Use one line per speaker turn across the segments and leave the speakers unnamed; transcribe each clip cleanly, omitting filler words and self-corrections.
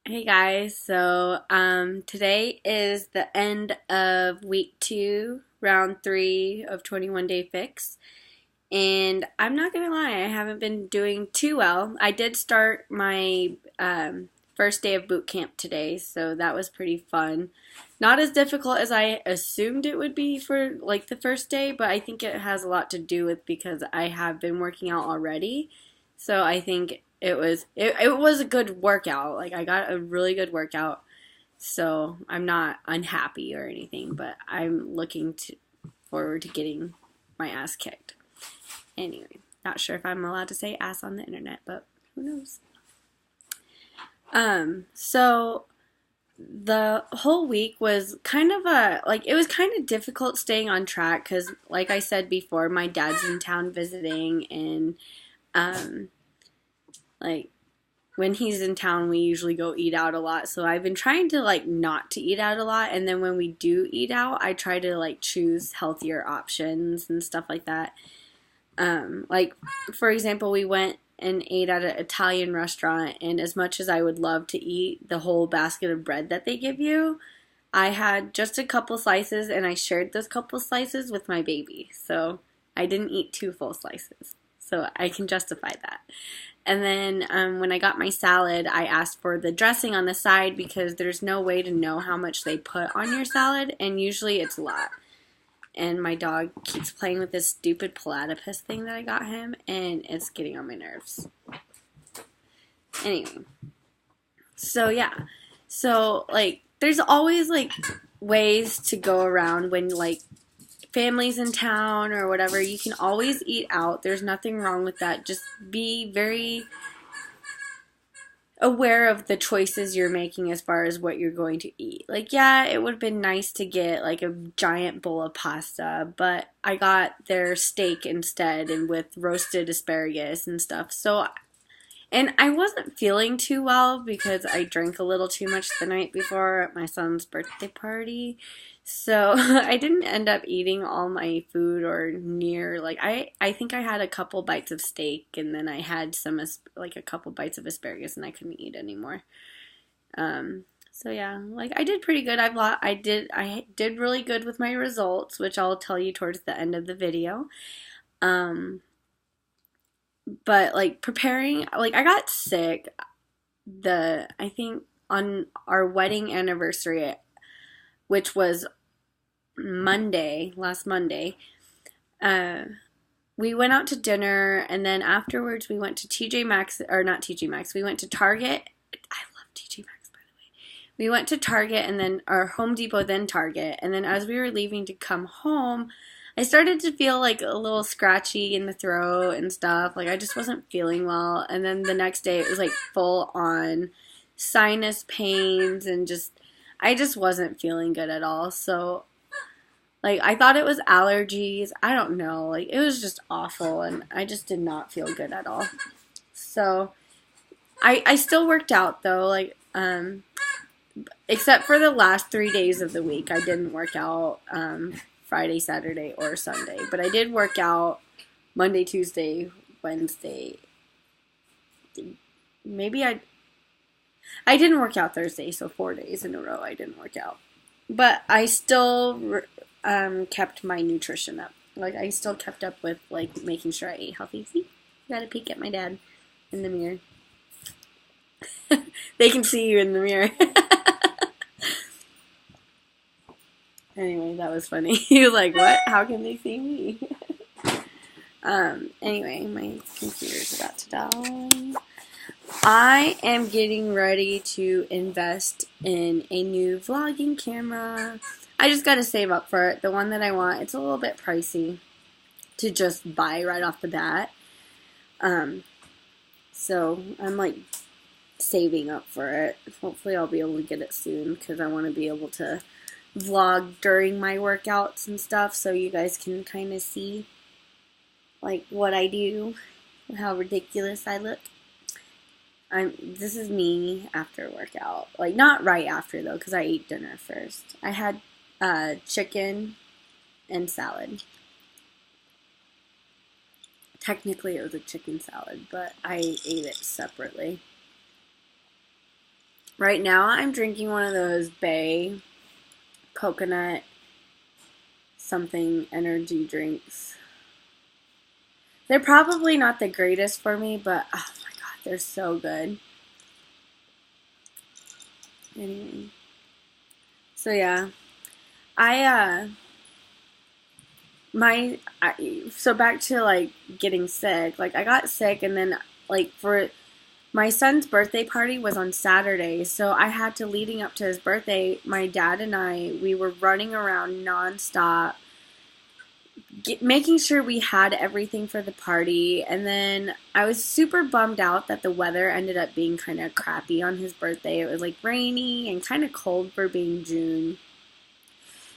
Hey guys, today is the end of week 2, round 3 of 21 Day Fix. And I'm not gonna lie, I haven't been doing too well. I did start my first day of boot camp today, so that was pretty fun. Not as difficult as I assumed it would be for like the first day, but I think it has a lot to do with because I have been working out already. So I think it was a good workout. Like I got a really good workout. So I'm not unhappy or anything, but I'm looking forward to getting my ass kicked. Anyway, not sure if I'm allowed to say ass on the internet, but who knows? So the whole week was kind of it was kind of difficult staying on track because, like I said before, my dad's in town visiting, and um, like when he's in town, we usually go eat out a lot. So I've been trying to like not to eat out a lot, and then when we do eat out, I try to like choose healthier options and stuff like that. Like, for example, we went and ate at an Italian restaurant, and as much as I would love to eat the whole basket of bread that they give you, I had just a couple slices, and I shared those couple slices with my baby. So I didn't eat two full slices. So I can justify that. And then when I got my salad, I asked for the dressing on the side because there's no way to know how much they put on your salad, and usually it's a lot. And my dog keeps playing with this stupid platypus thing that I got him, and it's getting on my nerves. Anyway, so yeah. So, like, there's always, like, ways to go around when, like, family's in town or whatever. You can always eat out. There's nothing wrong with that. Just be very aware of the choices you're making as far as what you're going to eat. Like, yeah, it would have been nice to get like a giant bowl of pasta, but I got their steak instead and with roasted asparagus and stuff. So, and I wasn't feeling too well because I drank a little too much the night before at my son's birthday party. So I didn't end up eating all my food or near like I think I had a couple bites of steak and then I had some like a couple bites of asparagus and I couldn't eat anymore. So yeah, like I did pretty good. I did really good with my results, which I'll tell you towards the end of the video. Um, but like preparing, like I got sick I think on our wedding anniversary, which was last Monday. Uh, we went out to dinner, and then afterwards we went to TJ Maxx, or not TJ Maxx. We went to Target. I love TJ Maxx, by the way. We went to Target, and then our Home Depot, then Target, and then as we were leaving to come home, I started to feel like a little scratchy in the throat and stuff. Like I just wasn't feeling well, and then the next day it was like full on sinus pains and I just wasn't feeling good at all. So like, I thought it was allergies. I don't know. Like, it was just awful, and I just did not feel good at all. So, I still worked out, though. Like, except for the last 3 days of the week. I didn't work out Friday, Saturday, or Sunday. But I did work out Monday, Tuesday, Wednesday. Maybe I didn't work out Thursday, so 4 days in a row I didn't work out. But I still kept my nutrition up. Like I still kept up with like making sure I ate healthy. See, you gotta peek at my dad in the mirror. They can see you in the mirror. Anyway, that was funny. He was like, "What? How can they see me?" Anyway, my computer's about to die. I am getting ready to invest in a new vlogging camera. I just gotta save up for it. The one that I want, it's a little bit pricey to just buy right off the bat. So I'm like saving up for it. Hopefully I'll be able to get it soon because I want to be able to vlog during my workouts and stuff so you guys can kind of see like what I do and how ridiculous I look. This is me after workout. Like, not right after, though, because I ate dinner first. I had chicken and salad. Technically, it was a chicken salad, but I ate it separately. Right now, I'm drinking one of those Bay coconut something energy drinks. They're probably not the greatest for me, but oh my god, they're so good. Anyway, so yeah, I so back to like getting sick. Like I got sick, and then like for my son's birthday party was on Saturday, so I had to, leading up to his birthday, my dad and we were running around nonstop, making sure we had everything for the party. And then I was super bummed out that the weather ended up being kind of crappy on his birthday. It was like rainy and kind of cold for being June.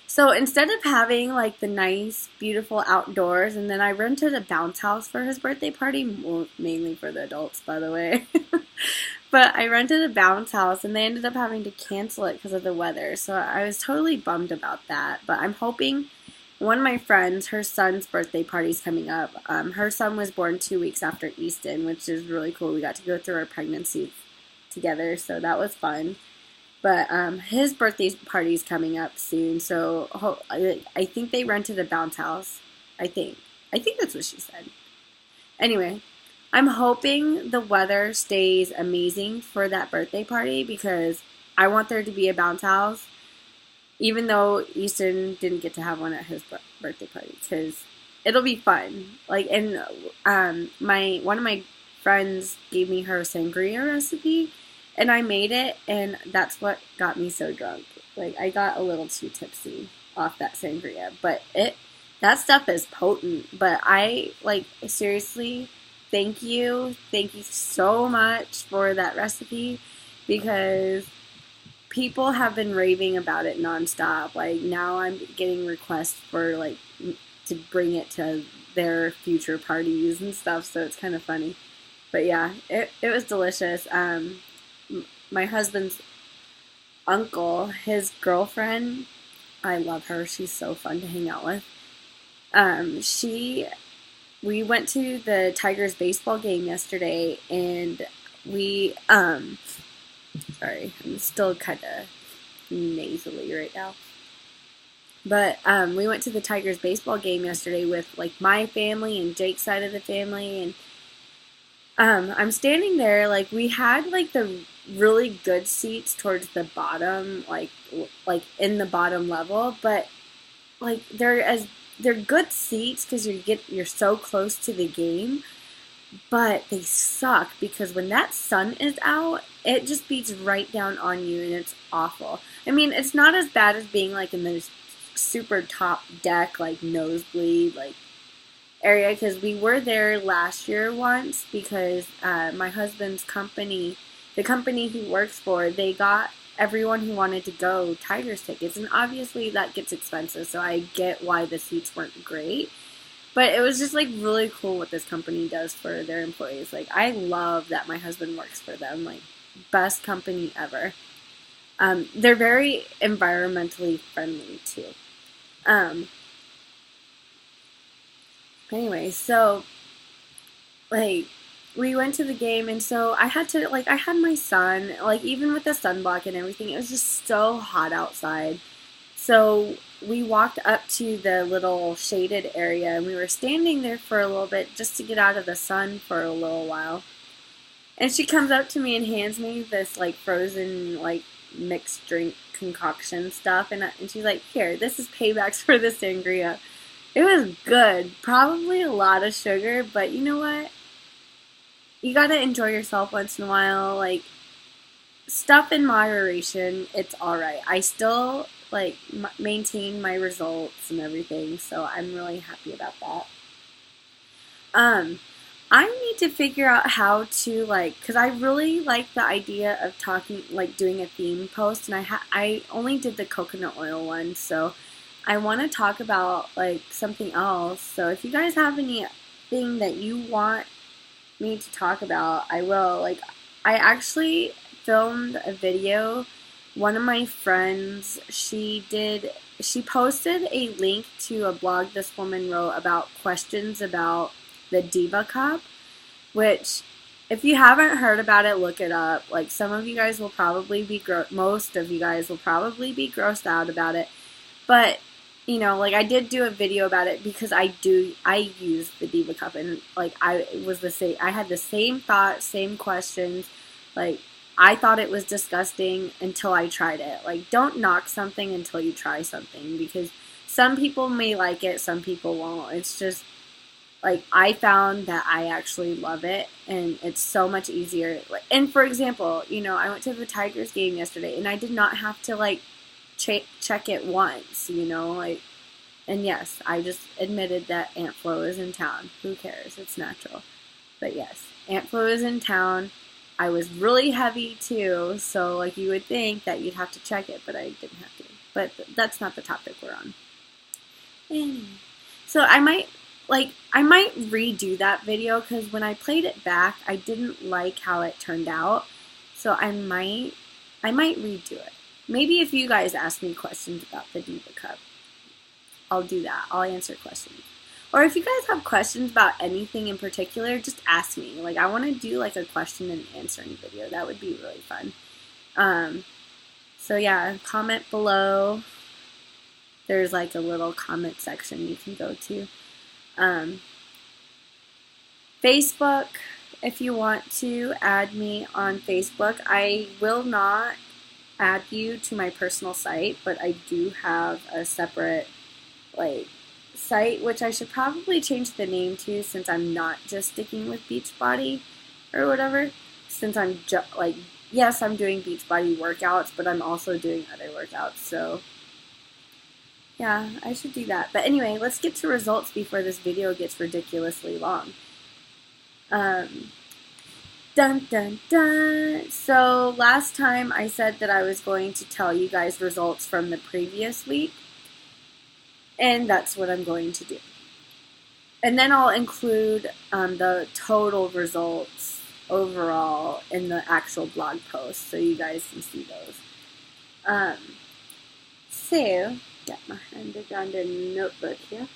So instead of having like the nice, beautiful outdoors, and then I rented a bounce house for his birthday party, well, mainly for the adults, by the way. But I rented a bounce house, and they ended up having to cancel it because of the weather. So I was totally bummed about that. But I'm hoping one of my friends, her son's birthday party's coming up. Her son was born 2 weeks after Easton, which is really cool. We got to go through our pregnancy together, so that was fun. But his birthday party's coming up soon, so I think they rented a bounce house. I think that's what she said. Anyway, I'm hoping the weather stays amazing for that birthday party because I want there to be a bounce house, even though Easton didn't get to have one at his birthday party, because it'll be fun. Like, and my one of my friends gave me her sangria recipe, and I made it, and that's what got me so drunk. Like, I got a little too tipsy off that sangria, but that stuff is potent. But I like, seriously, thank you so much for that recipe, because people have been raving about it nonstop. Like, now I'm getting requests for like to bring it to their future parties and stuff, so it's kind of funny. But yeah, it was delicious. My husband's uncle, his girlfriend, I love her. She's so fun to hang out with. She We went to the Tigers baseball game yesterday, and we sorry, I'm still kind of nasally right now. But we went to the Tigers baseball game yesterday with like my family and Jake's side of the family, and I'm standing there, like we had like the really good seats towards the bottom, like in the bottom level, but like they're good seats because you're so close to the game, but they suck because when that sun is out, it just beats right down on you, and it's awful. I mean, it's not as bad as being like in the super top deck, like nosebleed, like area, because we were there last year once because my husband's company, the company he works for, they got everyone who wanted to go Tigers tickets, and obviously that gets expensive, so I get why the seats weren't great. But it was just like really cool what this company does for their employees. Like, I love that my husband works for them. Like, best company ever. They're very environmentally friendly too. Um, anyway, so like we went to the game, and so I had to, like, I had my son, like, even with the sunblock and everything, it was just so hot outside. So we walked up to the little shaded area, and we were standing there for a little bit just to get out of the sun for a little while. And she comes up to me and hands me this like frozen like mixed drink concoction stuff, and she's like, "Here, this is paybacks for the sangria." It was good, probably a lot of sugar, but you know what? You gotta enjoy yourself once in a while. Like, stuff in moderation, it's all right. I still like maintain my results and everything, so I'm really happy about that. Um, I need to figure out how to, like, because I really like the idea of talking, like doing a theme post, and I only did the coconut oil one, so I want to talk about like something else. So if you guys have anything that you want me to talk about, I will. Like, I actually filmed a video. One of my friends, she posted a link to a blog this woman wrote about questions about the Diva Cup, which If you haven't heard about it, look it up. Like, some of you guys will probably be, most of you guys will probably be grossed out about it. But, you know, like, I did do a video about it because I use the Diva Cup, and, like, I had the same thoughts, same questions. Like, I thought it was disgusting until I tried it. Like, don't knock something until you try something, because some people may like it, some people won't. It's just, like, I found that I actually love it, and it's so much easier. And for example, you know, I went to the Tigers game yesterday, and I did not have to, like, check it once, you know, like, and yes, I just admitted that Aunt Flo is in town. Who cares? It's natural. But yes, Aunt Flo is in town. I was really heavy too, so, like, you would think that you'd have to check it, but I didn't have to. But that's not the topic we're on. Anyway, so I might redo that video, because when I played it back, I didn't like how it turned out. So I might redo it. Maybe if you guys ask me questions about the Diva Cup, I'll do that. I'll answer questions. Or if you guys have questions about anything in particular, just ask me. Like, I want to do, like, a question and answering video. That would be really fun. So yeah, comment below. There's, like, a little comment section you can go to. Facebook, if you want to add me on Facebook. I will not add you to my personal site, but I do have a separate, like, site, which I should probably change the name to, since I'm not just sticking with Beachbody or whatever. Since I'm like, yes, I'm doing Beachbody workouts, but I'm also doing other workouts, so yeah, I should do that. But anyway, let's get to results before this video gets ridiculously long. Dun dun dun. So last time I said that I was going to tell you guys results from the previous week, and that's what I'm going to do. And then I'll include the total results overall in the actual blog post, so you guys can see those. So, get my hand around a notebook here.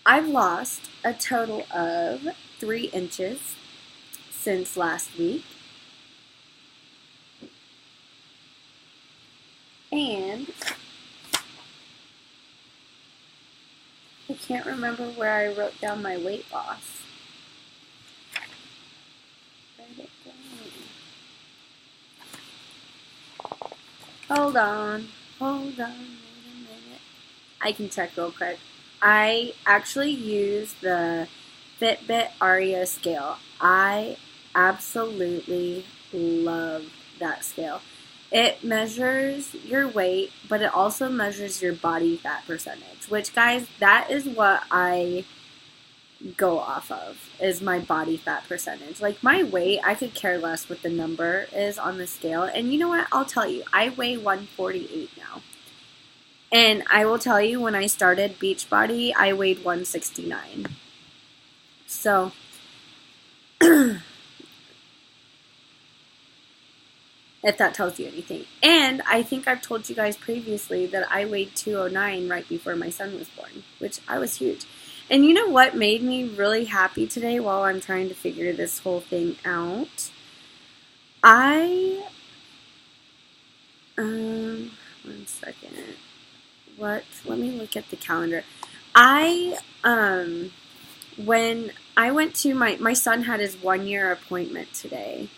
I've lost a total of 3 inches since last week. And I can't remember where I wrote down my weight loss. Where'd it go? Hold on, wait a minute. I can check real quick. I actually use the Fitbit Aria scale. I absolutely love that scale. It measures your weight, but it also measures your body fat percentage, which, guys, that is what I go off of, is my body fat percentage. Like, my weight, I could care less what the number is on the scale. And you know what? I'll tell you, I weigh 148 now. And I will tell you, when I started Beachbody, I weighed 169. So, if that tells you anything. And I think I've told you guys previously that I weighed 209 right before my son was born, which I was huge. And you know what made me really happy today while I'm trying to figure this whole thing out? One second. Let me look at the calendar. When I went to my son had his 1-year appointment today.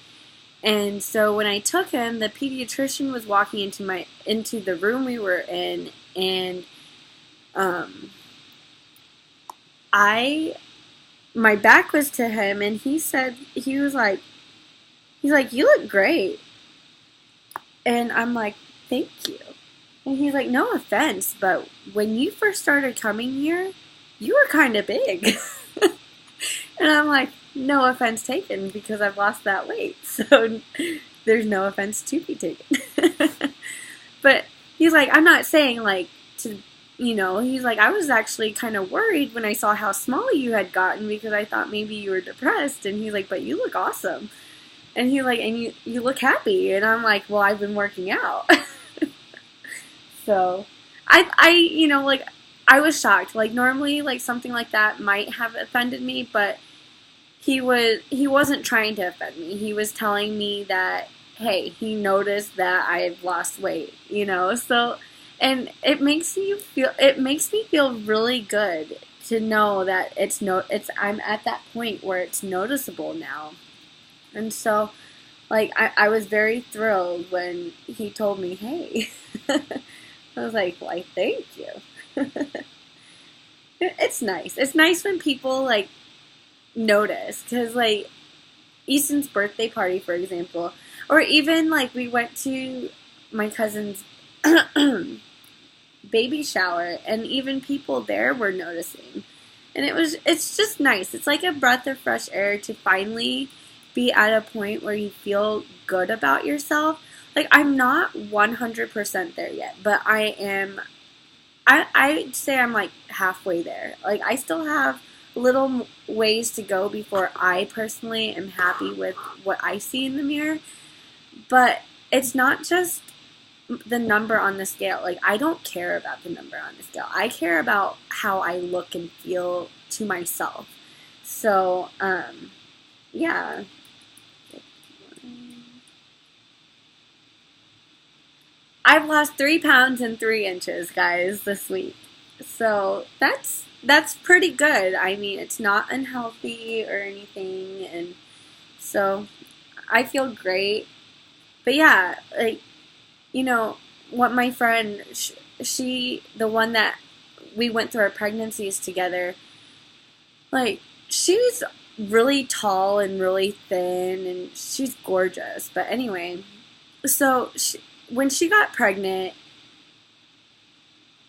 And so when I took him, the pediatrician was walking into the room we were in, and my back was to him, and he's like, "You look great." And I'm like, "Thank you." And he's like, "No offense, but when you first started coming here, you were kind of big." And I'm like, "No offense taken, because I've lost that weight, so there's no offense to be taken." But he's like, "I'm not saying, like, to, you know," he's like, "I was actually kind of worried when I saw how small you had gotten, because I thought maybe you were depressed." And he's like, "But you look awesome." And he's like, "And you look happy." And I'm like, "Well, I've been working out." So, you know, like, I was shocked. Like, normally, like, something like that might have offended me, but he wasn't trying to offend me. He was telling me that, hey, he noticed that I've lost weight, you know. So, and it makes me feel really good to know that I'm at that point where it's noticeable now. And so, like, I was very thrilled when he told me, hey. I was like, why, thank you. It's nice. It's nice when people, like, notice. Because, like, Easton's birthday party, for example, or even, like, we went to my cousin's baby shower, and even people there were noticing. And it's just nice. It's like a breath of fresh air to finally be at a point where you feel good about yourself. Like, I'm not 100% there yet, but I'd say I'm like halfway there. Like, I still have little ways to go before I personally am happy with what I see in the mirror. But it's not just the number on the scale. Like, I don't care about the number on the scale. I care about how I look and feel to myself. So, yeah. I've lost 3 pounds and 3 inches, guys, this week. So that's pretty good. I mean, it's not unhealthy or anything, and so I feel great. But yeah, like, you know, what my friend, she, the one that we went through our pregnancies together, like, she's really tall and really thin, and she's gorgeous. But anyway, so when she got pregnant,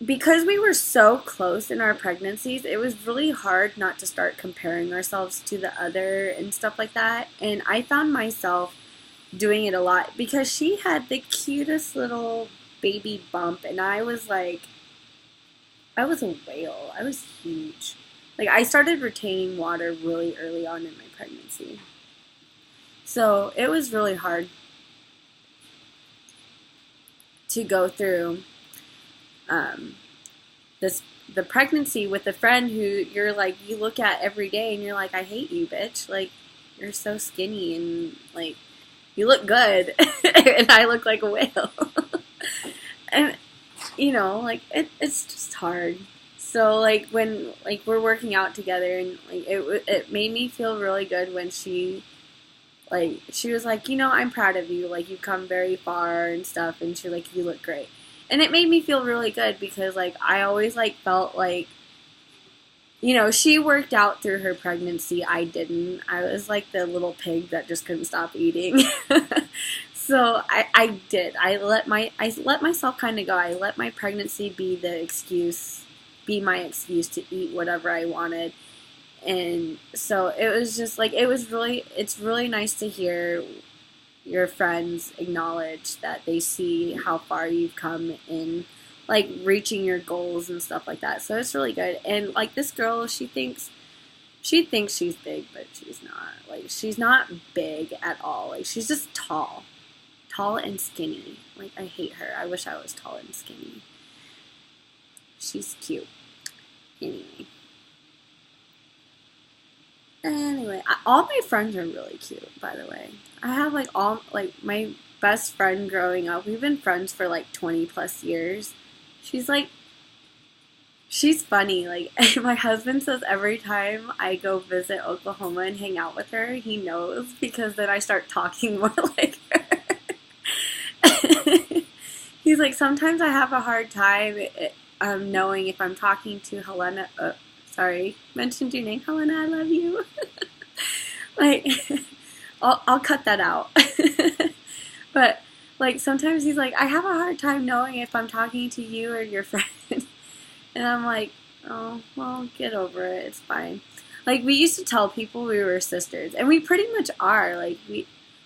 because we were so close in our pregnancies, it was really hard not to start comparing ourselves to the other and stuff like that. And I found myself doing it a lot because she had the cutest little baby bump, and I was like, I was a whale. I was huge. Like, I started retaining water really early on in my pregnancy. So it was really hard to go through this the pregnancy with a friend who you're like, you look at every day and you're like, I hate you, bitch. Like, you're so skinny and, like, you look good and I look like a whale. And, you know, like, it's just hard. So, like, when, like, we're working out together, and, like, it made me feel really good when she, like, she was like, you know, I'm proud of you. Like, you've come very far and stuff. And she's like, you look great. And it made me feel really good because, like, I always, like, felt like, you know, she worked out through her pregnancy. I didn't. I was like the little pig that just couldn't stop eating. So I did. I let myself kind of go. I let my pregnancy be my excuse to eat whatever I wanted. And so it was just like, it's really nice to hear your friends acknowledge that they see how far you've come in, like, reaching your goals and stuff like that. So it's really good. And, like, this girl, she thinks she's big, but she's not. Like, she's not big at all. Like, she's just tall and skinny. Like, I hate her. I wish I was tall and skinny. She's cute. Anyway, all my friends are really cute, by the way. I have, like, my best friend growing up. We've been friends for, like, 20 plus years. She's, like, she's funny. Like, my husband says every time I go visit Oklahoma and hang out with her, he knows, because then I start talking more like her. He's like, sometimes I have a hard time knowing if I'm talking to Helena. Sorry, mentioned your name, Helena. I love you. Like, I'll cut that out. But, like, sometimes he's like, I have a hard time knowing if I'm talking to you or your friend. And I'm like, oh, well, get over it. It's fine. Like, we used to tell people we were sisters, and we pretty much are. Like,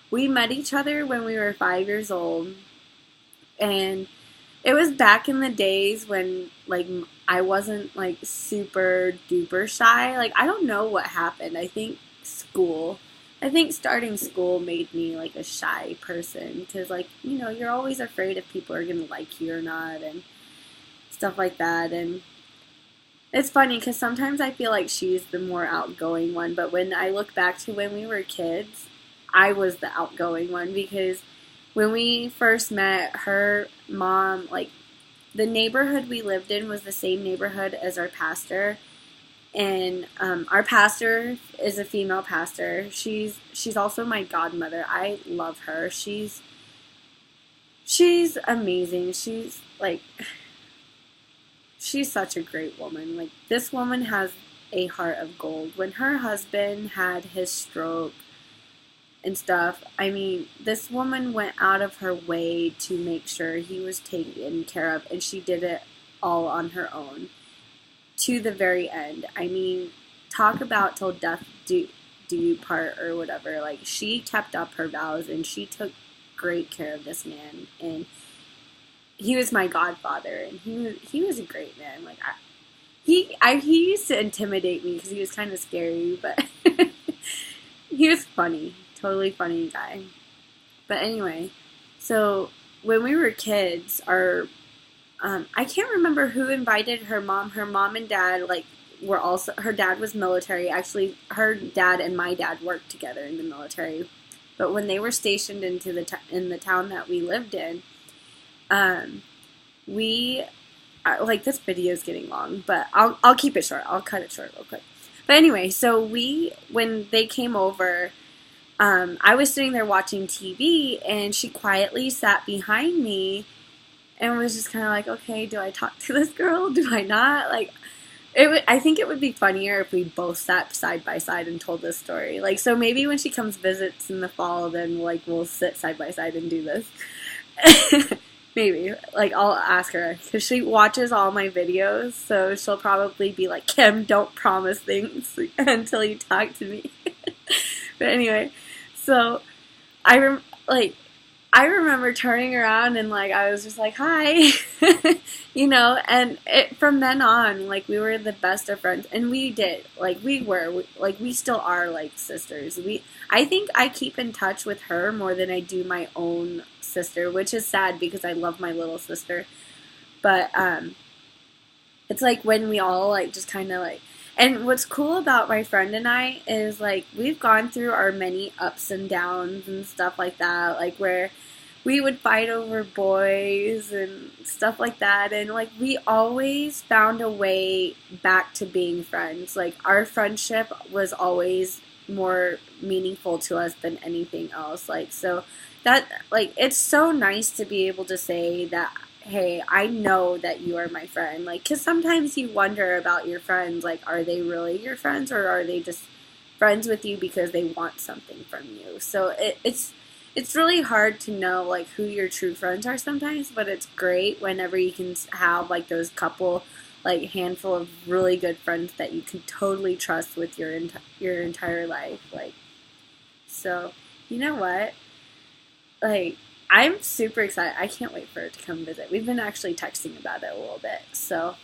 we met each other when we were 5 years old, and it was back in the days when, like, I wasn't, like, super duper shy. Like, I don't know what happened. I think starting school made me, like, a shy person. Because, like, you know, you're always afraid if people are going to like you or not and stuff like that. And It's funny because sometimes I feel like she's the more outgoing one, but when I look back to when we were kids, I was the outgoing one because when we first met, her mom, like, the neighborhood we lived in was the same neighborhood as our pastor, and our pastor is a female pastor. She's also my godmother. I love her. She's amazing. She's such a great woman. Like, this woman has a heart of gold. When her husband had his stroke and stuff, I mean, this woman went out of her way to make sure he was taken care of, and she did it all on her own to the very end. I mean, talk about till death do you part or whatever. Like, she kept up her vows and she took great care of this man, and he was my godfather, and he was a great man. Like, he used to intimidate me because he was kind of scary, but he was funny, totally funny guy. But anyway, so when we were kids, I can't remember who invited her mom. Her mom and dad, like, were also, her dad was military. Actually, her dad and my dad worked together in the military. But when they were stationed in the town that we lived in, we, like, this video is getting long, but I'll keep it short. I'll cut it short real quick. But anyway, so when they came over, I was sitting there watching TV, and she quietly sat behind me and was just kind of like, okay, do I talk to this girl? Do I not? Like, I think it would be funnier if we both sat side by side and told this story. Like, so maybe when she comes visits in the fall, then, like, we'll sit side by side and do this. Maybe. Like, I'll ask her, because she watches all my videos, so she'll probably be like, Kim, don't promise things until you talk to me. But anyway, so I remember turning around and, like, I was just like, hi, and from then on, like, we were the best of friends, and we still are, like, sisters. I think I keep in touch with her more than I do my own sister, which is sad because I love my little sister, but, it's like when we all, like, just kind of, like, and what's cool about my friend and I is, like, we've gone through our many ups and downs and stuff like that, like, where we would fight over boys and stuff like that, and, like, we always found a way back to being friends. Like, our friendship was always more meaningful to us than anything else. Like, so that, like, it's so nice to be able to say that, hey, I know that you are my friend. Like, because sometimes you wonder about your friends, like, are they really your friends, or are they just friends with you because they want something from you? So it's really hard to know, like, who your true friends are sometimes, but it's great whenever you can have, like, those couple, like, handful of really good friends that you can totally trust with your entire life. Like, so, you know what? Like, I'm super excited. I can't wait for her to come visit. We've been actually texting about it a little bit. So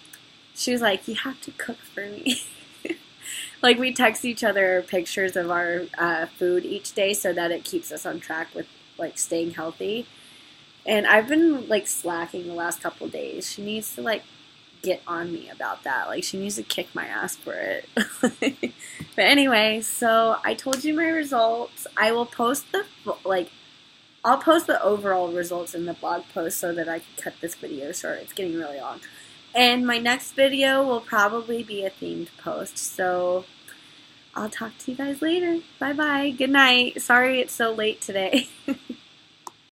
she was like, you have to cook for me. Like, we text each other pictures of our food each day so that it keeps us on track with, like, staying healthy. And I've been, like, slacking the last couple days. She needs to, like, get on me about that. Like, she needs to kick my ass for it. But anyway, so I told you my results. I will post I'll post the overall results in the blog post so that I can cut this video short. It's getting really long. And my next video will probably be a themed post. So I'll talk to you guys later. Bye-bye. Good night. Sorry it's so late today.